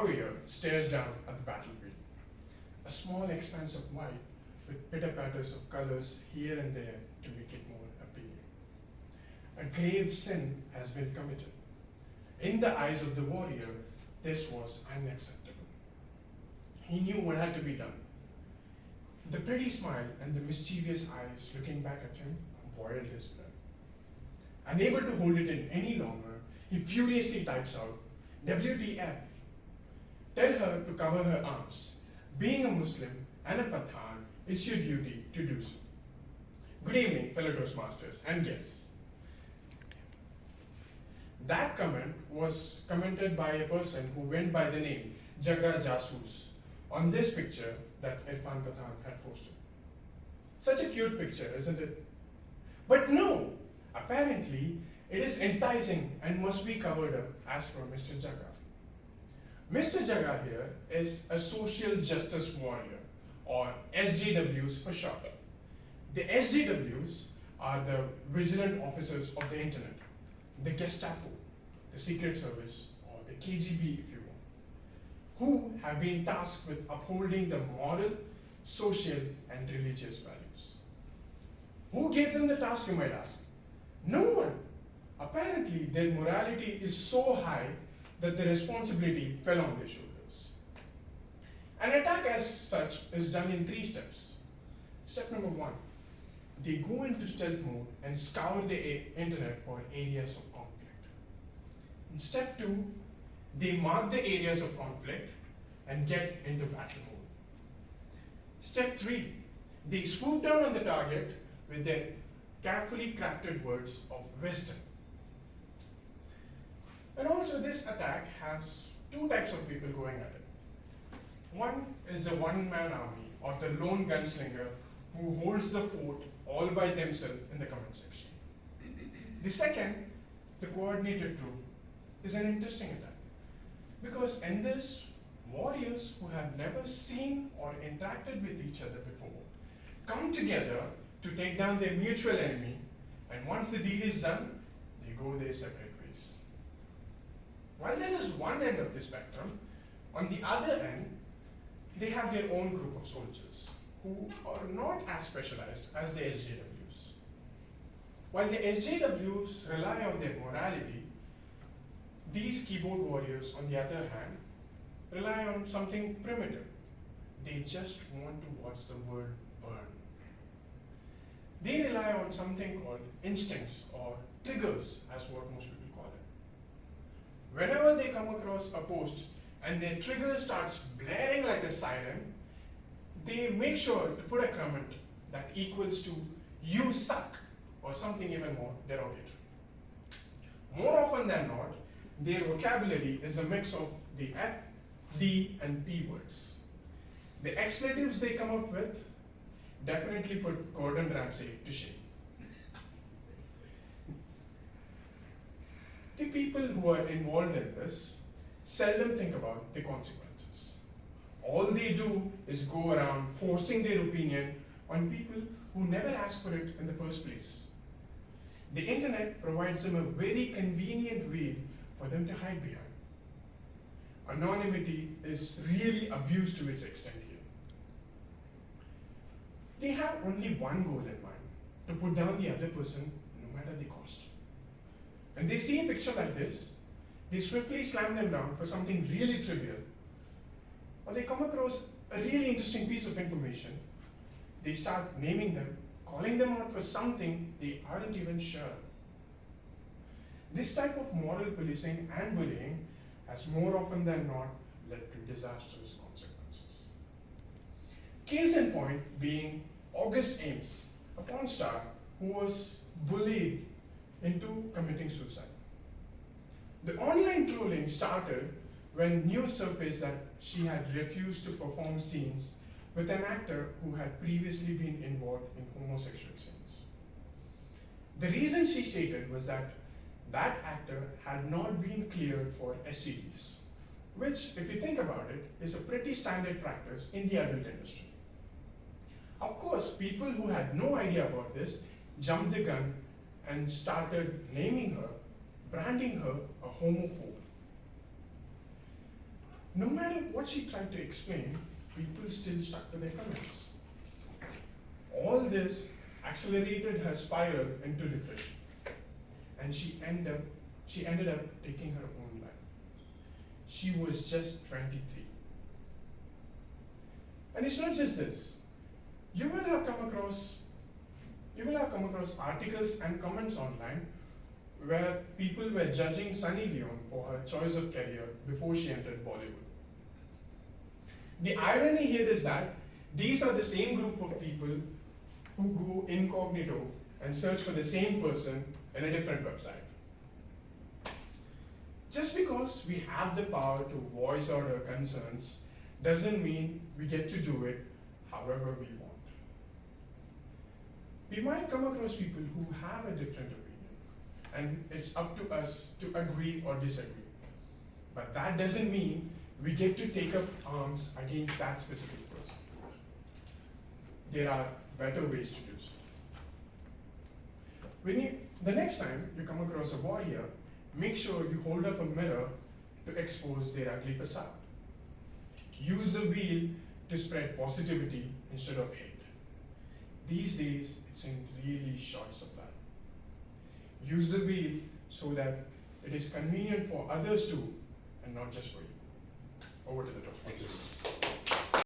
warrior stares down at the battlefield, a small expanse of white with pitter-patters of colors here and there to make it more appealing. A grave sin has been committed. In the eyes of the warrior, this was unacceptable. He knew what had to be done. The pretty smile and the mischievous eyes looking back at him boiled his blood. Unable to hold it in any longer, he furiously types out, WTF. Tell her to cover her arms. Being a Muslim and a Pathan, it's your duty to do so. Good evening, fellow Toastmasters and guests. That comment was commented by a person who went by the name Jaga Jasoos on this picture that Irfan Pathan had posted. Such a cute picture, isn't it? But no, apparently it is enticing and must be covered up as per Mr. Jaga. Mr. Jaga here is a social justice warrior, or SJWs for short. The SJWs are the vigilant officers of the internet, the Gestapo, the Secret Service, or the KGB if you want, who have been tasked with upholding the moral, social, and religious values. Who gave them the task, you might ask? No one. Apparently, their morality is so high that the responsibility fell on their shoulders. An attack as such is done in 3 steps. Step number 1, they go into stealth mode and scour the internet for areas of conflict. In step 2, they mark the areas of conflict and get into battle mode. Step 3, they swoop down on the target with their carefully crafted words of wisdom. And also this attack has 2 types of people going at it. One is the one-man army or the lone gunslinger who holds the fort all by themselves in the comment section. The second, the coordinated group, is an interesting attack because in this, warriors who have never seen or interacted with each other before come together to take down their mutual enemy, and once the deed is done, they go their separate ways. While this is one end of the spectrum, on the other end, they have their own group of soldiers who are not as specialized as the SJWs. While the SJWs rely on their morality, these keyboard warriors, on the other hand, rely on something primitive. They just want to watch the world burn. They rely on something called instincts or triggers, as what most people call it. Whenever they come across a post and their trigger starts blaring like a siren, they make sure to put a comment that equals to "you suck" or something even more derogatory. More often than not, their vocabulary is a mix of the F, D, and P words. The expletives they come up with definitely put Gordon Ramsay to shame. The people who are involved in this seldom think about the consequences. All they do is go around forcing their opinion on people who never asked for it in the first place. The internet provides them a very convenient way for them to hide behind. Anonymity is really abused to its extent here. They have only one goal in mind, to put down the other person no matter the cost. When they see a picture like this, they swiftly slam them down for something really trivial, or they come across a really interesting piece of information. They start naming them, calling them out for something they aren't even sure. This type of moral policing and bullying has more often than not led to disastrous consequences. Case in point being August Ames, a porn star who was bullied into committing suicide. The online trolling started when news surfaced that she had refused to perform scenes with an actor who had previously been involved in homosexual scenes. The reason she stated was that that actor had not been cleared for STDs, which, if you think about it, is a pretty standard practice in the adult industry. Of course, people who had no idea about this jumped the gun and started naming her, branding her a homophobe. No matter what she tried to explain, people still stuck to their comments. All this accelerated her spiral into depression, and she ended up taking her own life. She was just 23. And it's not just this. You will have come across articles and comments online where people were judging Sunny Leone for her choice of career before she entered Bollywood. The irony here is that these are the same group of people who go incognito and search for the same person in a different website. Just because we have the power to voice out our concerns doesn't mean we get to do it however we want. We might come across people who have a different opinion, and it's up to us to agree or disagree. But that doesn't mean we get to take up arms against that specific person. There are better ways to do so. The next time you come across a warrior, make sure you hold up a mirror to expose their ugly facade. Use the wheel to spread positivity instead of hate. These days, it's in really short supply. Use the wheel so that it is convenient for others too, and not just for you. Over to the top. Thank you.